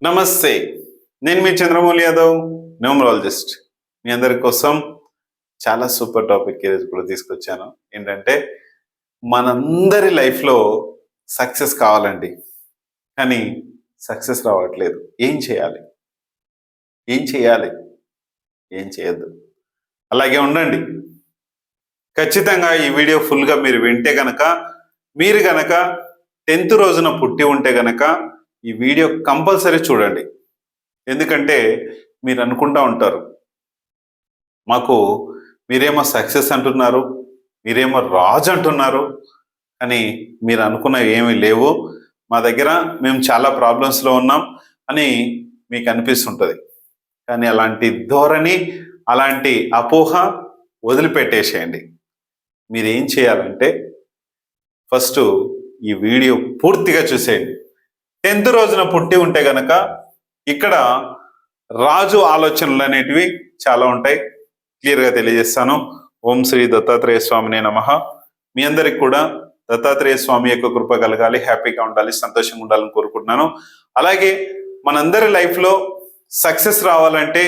నమస్తే. నేను మీ చంద్రమౌళి యాదవ్, న్యూమరాలజిస్ట్. మీ అందరి కోసం చాలా సూపర్ టాపిక్ ఈరోజు కూడా తీసుకొచ్చాను. ఏంటంటే మనందరి లైఫ్లో సక్సెస్ కావాలండి, కానీ సక్సెస్ రావట్లేదు. ఏం చేయాలి? ఏం చేయాలి? ఏం చేయొద్దు, అలాగే ఉండండి. ఖచ్చితంగా ఈ వీడియో ఫుల్గా మీరు వింటే గనక, మీరు గనక 10th రోజున పుట్టి ఉంటే గనక ఈ వీడియో కంపల్సరీ చూడండి. ఎందుకంటే మీరు అనుకుంటా ఉంటారు, మాకు మీరేమో సక్సెస్ అంటున్నారు, మీరేమో రాజు అంటున్నారు, కానీ మీరు అనుకున్నవి ఏమీ లేవు, మా దగ్గర మేము చాలా ప్రాబ్లమ్స్లో ఉన్నాం అని మీకు అనిపిస్తుంటుంది. కానీ అలాంటి ధోరణి, అలాంటి అపోహ వదిలిపెట్టేసేయండి. మీరేం చేయాలంటే ఫస్ట్ ఈ వీడియో పూర్తిగా చూసేయండి. 10th రోజున పుట్టి ఉంటే గనక ఇక్కడ రాజు ఆలోచనలు అనేటివి చాలా ఉంటాయి. క్లియర్గా తెలియజేస్తాను. ఓం శ్రీ దత్తాత్రేయ స్వామినే నమః. మీ అందరికి కూడా దత్తాత్రేయ స్వామి యొక్క కృప కలగాలి, హ్యాపీగా ఉండాలి, సంతోషంగా ఉండాలని కోరుకుంటున్నాను. అలాగే మనందరి లైఫ్లో సక్సెస్ రావాలంటే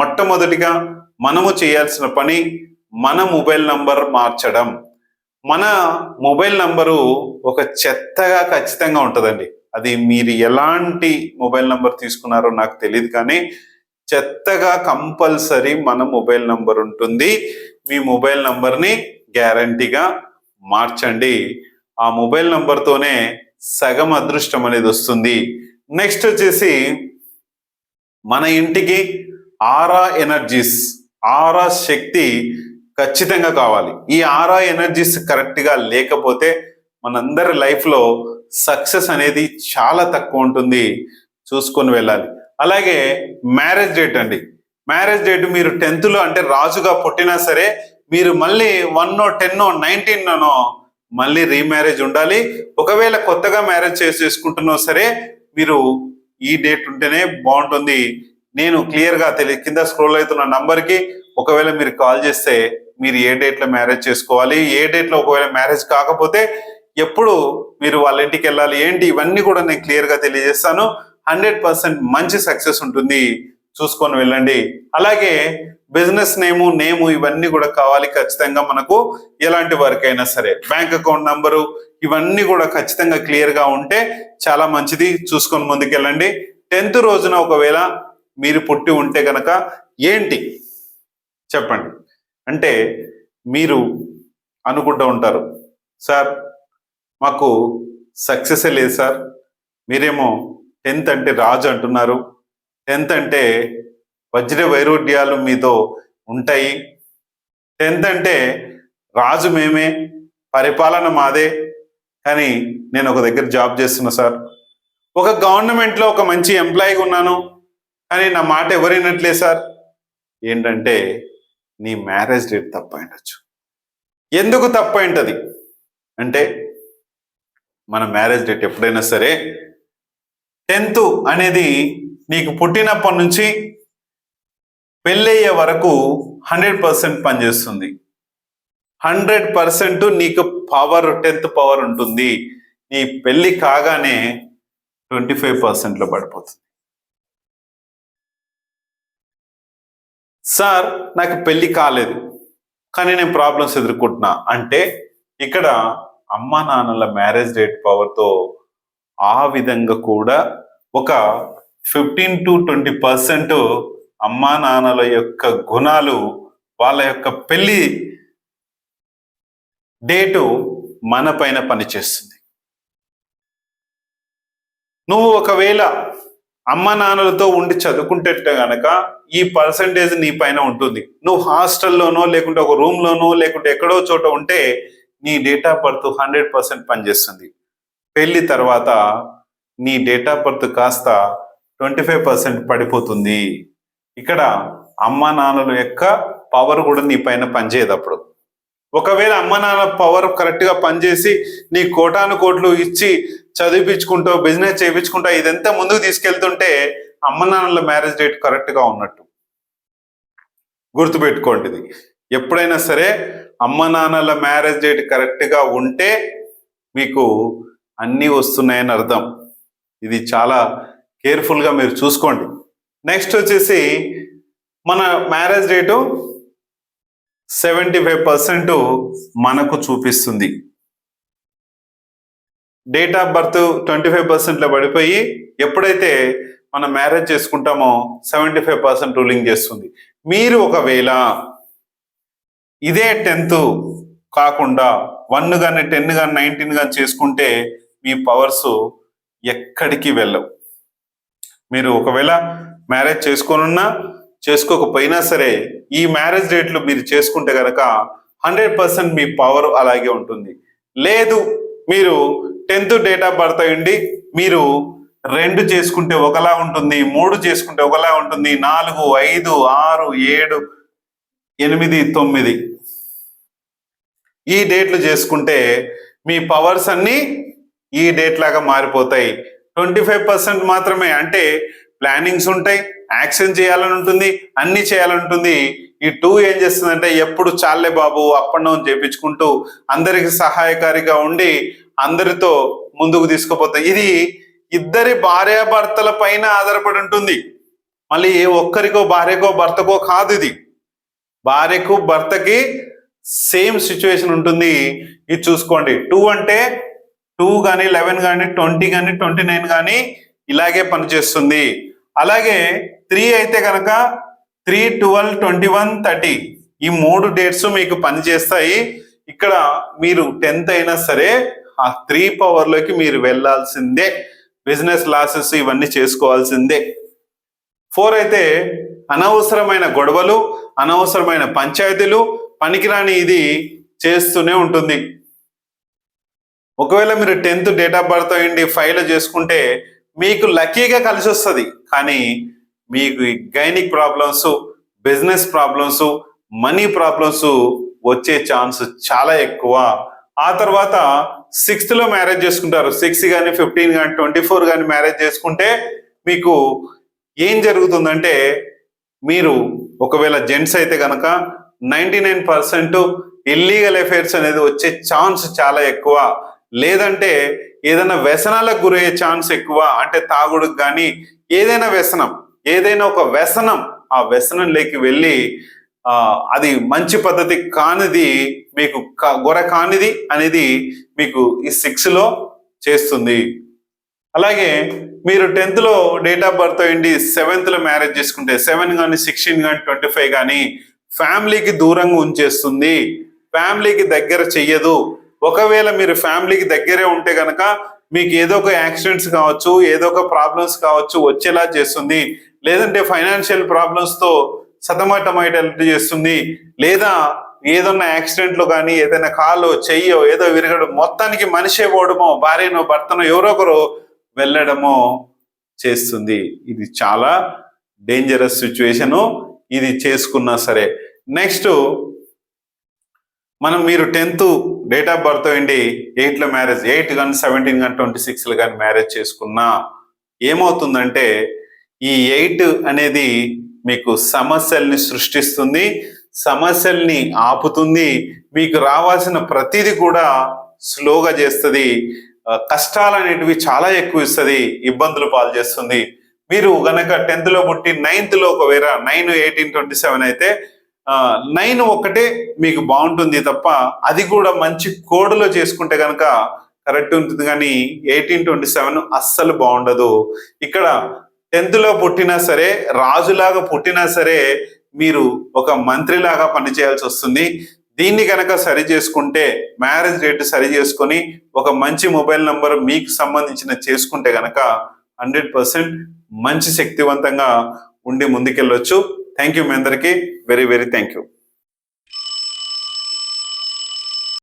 మొట్టమొదటిగా మనము చేయాల్సిన పని మన మొబైల్ నంబర్ మార్చడం. మన మొబైల్ నంబరు ఒక చెత్తగా ఖచ్చితంగా ఉంటుందండి. అది మీరు ఎలాంటి మొబైల్ నంబర్ తీసుకున్నారో నాకు తెలియదు, కానీ చెత్తగా కంపల్సరీ మన మొబైల్ నంబర్ ఉంటుంది. మీ మొబైల్ నంబర్ని గ్యారంటీగా మార్చండి. ఆ మొబైల్ నంబర్తోనే సగం అదృష్టం అనేది వస్తుంది. నెక్స్ట్ వచ్చేసి మన ఇంటికి ఆరా ఎనర్జీస్, ఆరా శక్తి ఖచ్చితంగా కావాలి. ఈ ఆరా ఎనర్జీస్ కరెక్ట్గా లేకపోతే మనందరి లైఫ్లో సక్సెస్ అనేది చాలా తక్కువ ఉంటుంది. చూసుకొని వెళ్ళాలి. అలాగే మ్యారేజ్ డేట్ అండి. మ్యారేజ్ డేట్ మీరు 10th అంటే రాజుగా పుట్టినా సరే మీరు మళ్ళీ 1, 10, 19 మళ్ళీ రీమ్యారేజ్ ఉండాలి. ఒకవేళ కొత్తగా మ్యారేజ్ చేసుకుంటున్నా సరే మీరు ఈ డేట్ ఉంటేనే బాగుంటుంది. నేను క్లియర్గా కింద స్క్రోల్ అవుతున్న నంబర్కి ఒకవేళ మీరు కాల్ చేస్తే మీరు ఏ డేట్లో మ్యారేజ్ చేసుకోవాలి, ఏ డేట్లో ఒకవేళ మ్యారేజ్ కాకపోతే ఎప్పుడు మీరు వాళ్ళ ఇంటికి వెళ్ళాలి, ఏంటి, ఇవన్నీ కూడా నేను క్లియర్గా తెలియజేస్తాను. 100% మంచి సక్సెస్ ఉంటుంది. చూసుకొని వెళ్ళండి. అలాగే బిజినెస్ నేము ఇవన్నీ కూడా కావాలి ఖచ్చితంగా. మనకు ఎలాంటి వర్క్ అయినా సరే బ్యాంక్ అకౌంట్ నంబరు ఇవన్నీ కూడా ఖచ్చితంగా క్లియర్గా ఉంటే చాలా మంచిది. చూసుకొని ముందుకెళ్ళండి. 10th రోజున ఒకవేళ మీరు పుట్టి ఉంటే గనక ఏంటి చెప్పండి అంటే మీరు అనుకుంటూ ఉంటారు, సార్ మాకు సక్సెసే లేదు సార్, మీరేమో 10th అంటే రాజు అంటున్నారు, 10th అంటే వజ్ర వైరూడ్యాలు మీతో ఉంటాయి, 10th అంటే రాజు మేమే, పరిపాలన మాదే, కానీ నేను ఒక దగ్గర జాబ్ చేస్తున్నా సార్, ఒక గవర్నమెంట్లో ఒక మంచి ఎంప్లాయీగా ఉన్నాను, కానీ నా మాట ఎవరైనట్లే సార్. ఏంటంటే నీ మ్యారేజ్ డేట్ తప్పైండొచ్చు. ఎందుకు తప్పైంటది అంటే మన మ్యారేజ్ డేట్ ఎప్పుడైనా సరే 10th అనేది నీకు పుట్టినప్పటి నుంచి పెళ్ళయ్యే వరకు 100% పనిచేస్తుంది. 100% నీకు పవర్, 10th పవర్ ఉంటుంది. నీ పెళ్ళి కాగానే 25%లో పడిపోతుంది. సార్ నాకు పెళ్ళి కాలేదు కానీ నేను ప్రాబ్లమ్స్ ఎదుర్కొంటున్నా అంటే ఇక్కడ అమ్మా నాన్నల మ్యారేజ్ డేట్ పవర్తో ఆ విధంగా కూడా ఒక 15 to 20% అమ్మా నాన్నల యొక్క గుణాలు, వాళ్ళ యొక్క పెళ్లి డేటు మన పైన పనిచేస్తుంది. నువ్వు ఒకవేళ అమ్మ నాన్నలతో ఉండి చదువుకుంటే గనక ఈ పర్సంటేజ్ నీ పైన ఉంటుంది. నువ్వు హాస్టల్లోనో లేకుంటే ఒక రూమ్లోనో లేకుంటే ఎక్కడో చోట ఉంటే నీ డేట్ ఆఫ్ బర్త్ 100% పనిచేస్తుంది. పెళ్లి తర్వాత నీ డేట్ ఆఫ్ బర్త్ కాస్త 25% పడిపోతుంది. ఇక్కడ అమ్మ నాన్నల యొక్క పవర్ కూడా నీ పైన పనిచేయదు. అప్పుడు ఒకవేళ అమ్మ నాన్న పవర్ కరెక్ట్గా పనిచేసి నీ కోటాను కోట్లు ఇచ్చి చదివించుకుంటూ బిజినెస్ చేయించుకుంటూ ఇదంతా ముందుకు తీసుకెళ్తుంటే అమ్మ నాన్నల మ్యారేజ్ డేట్ కరెక్ట్గా ఉన్నట్టు గుర్తుపెట్టుకోండి. ఎప్పుడైనా సరే అమ్మ నాన్నల మ్యారేజ్ డేట్ కరెక్ట్గా ఉంటే మీకు అన్నీ వస్తున్నాయని అర్థం. ఇది చాలా కేర్ఫుల్గా మీరు చూసుకోండి. నెక్స్ట్ వచ్చేసి మన మ్యారేజ్ డేటు 75% మనకు చూపిస్తుంది. డేట్ ఆఫ్ బర్త్ 25%లో పడిపోయి ఎప్పుడైతే మనం మ్యారేజ్ చేసుకుంటామో 75% రూలింగ్ చేస్తుంది. మీరు ఒకవేళ ఇదే 10th కాకుండా 1 కానీ 10 కానీ 19 కానీ చేసుకుంటే మీ పవర్స్ ఎక్కడికి వెళ్ళవు. మీరు ఒకవేళ మ్యారేజ్ చేసుకోనున్నా చేసుకోకపోయినా సరే ఈ మ్యారేజ్ డేట్లు మీరు చేసుకుంటే కనుక 100% మీ పవర్ అలాగే ఉంటుంది. లేదు మీరు 10th డేట్ ఆఫ్ బర్త్ అయ్యండి, మీరు 2 చేసుకుంటే ఒకలా ఉంటుంది, 3 చేసుకుంటే ఒకలా ఉంటుంది, 4, 5, 6, 7, 8, 9 ఈ డేట్లు చేసుకుంటే మీ పవర్స్ అన్నీ ఈ డేట్ లాగా మారిపోతాయి. 25% మాత్రమే, అంటే ప్లానింగ్స్ ఉంటాయి, యాక్షన్ చేయాలని ఉంటుంది, అన్ని చేయాలని ఉంటుంది. ఈ 2 ఏం చేస్తుందంటే ఎప్పుడు చాలే బాబు అప్ అండ్ డౌన్ చేయించుకుంటూ అందరికి సహాయకారిగా ఉండి అందరితో ముందుకు తీసుకుపోతాయి. ఇది ఇద్దరి భార్యాభర్తల పైన ఆధారపడి ఉంటుంది. మళ్ళీ ఒక్కరికో భార్యకో భర్తకో కాదు, ఇది భార్యకు భర్తకి సేమ్ సిచ్యువేషన్ ఉంటుంది. ఇది చూసుకోండి. 2 అంటే 2 కానీ 11 కానీ 20 కానీ 29 కానీ ఇలాగే పనిచేస్తుంది. అలాగే 3 అయితే కనుక 3, 12, 21, 30 ఈ 3 డేట్స్ మీకు పనిచేస్తాయి. ఇక్కడ మీరు 10th అయినా సరే ఆ 3 పవర్లోకి మీరు వెళ్ళాల్సిందే. బిజినెస్ లాసెస్ ఇవన్నీ చేసుకోవాల్సిందే. 4 అయితే అనవసరమైన గొడవలు, అనవసరమైన పంచాయతీలు, పనికిరాని ఇది చేస్తూనే ఉంటుంది. ఒకవేళ మీరు 10th డేట్ ఆఫ్ బర్త్ అయ్యండి 5లో చేసుకుంటే మీకు లక్కీగా కలిసి వస్తుంది. కానీ మీకు gynaec problems, business problems, money problems వచ్చే ఛాన్స్ చాలా ఎక్కువ. ఆ తర్వాత 6th మ్యారేజ్ చేసుకుంటారు. 6 కానీ 15 కానీ 24 కానీ మ్యారేజ్ చేసుకుంటే మీకు ఏం జరుగుతుందంటే మీరు ఒకవేళ జెంట్స్ అయితే కనుక 99% ఇల్లీగల్ అఫైర్స్ అనేది వచ్చే ఛాన్స్ చాలా ఎక్కువ. లేదంటే ఏదైనా వ్యసనాలకు గురయ్యే ఛాన్స్ ఎక్కువ. అంటే తాగుడుకు కానీ ఏదైనా వ్యసనం, ఏదైనా ఒక వ్యసనం, ఆ వ్యసనంలోకి వెళ్ళి అది మంచి పద్ధతి కానిది, మీకు గొర కానిది అనేది మీకు ఈ 6లో చేస్తుంది. అలాగే మీరు 10th డేట్ ఆఫ్ బర్త్ అయ్యింది 7th మ్యారేజ్ చేసుకుంటే 7 కానీ 16 కానీ 25 కానీ ఫ్యామిలీకి దూరంగా ఉంచేస్తుంది, ఫ్యామిలీకి దగ్గర చెయ్యదు. ఒకవేళ మీరు ఫ్యామిలీకి దగ్గరే ఉంటే కనుక మీకు ఏదో ఒక యాక్సిడెంట్స్ కావచ్చు, ఏదో ఒక ప్రాబ్లమ్స్ కావచ్చు వచ్చేలా చేస్తుంది. లేదంటే ఫైనాన్షియల్ ప్రాబ్లమ్స్తో సతమతమయ్యేటట్టు చేస్తుంది. లేదా ఏదన్నా యాక్సిడెంట్లో కానీ ఏదైనా కాలో చెయ్యో ఏదో విరగడం, మొత్తానికి మనిషే పోవడమో, భార్యనో భర్తనో ఎవరో ఒకరు వెళ్ళడమో చేస్తుంది. ఇది చాలా డేంజరస్ సిచ్యువేషను. ఇది చేసుకున్నా సరే. నెక్స్ట్ మీరు 10th డేట్ ఆఫ్ బర్త్ అయ్యండి 8లో మ్యారేజ్, 8 కానీ 17 కానీ 26 కానీ మ్యారేజ్ చేసుకున్నా ఏమవుతుందంటే ఈ 8 అనేది మీకు సమస్యల్ని సృష్టిస్తుంది, సమస్యల్ని ఆపుతుంది, మీకు రావాల్సిన ప్రతిదీ కూడా స్లోగా చేస్తుంది, కష్టాలు అనేటివి చాలా ఎక్కువ ఇస్తుంది, ఇబ్బందులు పాలు చేస్తుంది. మీరు గనక 10th పుట్టి 9th ఒకవేళ 9, 18, 27 అయితే 9 ఒక్కటే మీకు బాగుంటుంది తప్ప అది కూడా మంచి కోడ్లో చేసుకుంటే కనుక కరెక్ట్ ఉంటుంది. కానీ 18, 27 అస్సలు బాగుండదు. ఇక్కడ 10th పుట్టినా సరే, రాజులాగా పుట్టినా సరే మీరు ఒక మంత్రిలాగా పనిచేయాల్సి వస్తుంది. దీన్ని కనుక సరి చేసుకుంటే, మ్యారేజ్ డేట్ సరి చేసుకొని ఒక మంచి మొబైల్ నంబర్ మీకు సంబంధించిన చేసుకుంటే కనుక 100% మంచి శక్తివంతంగా ఉండి ముందుకెళ్ళొచ్చు. థ్యాంక్ యూ మీ అందరికీ. Very very thank you.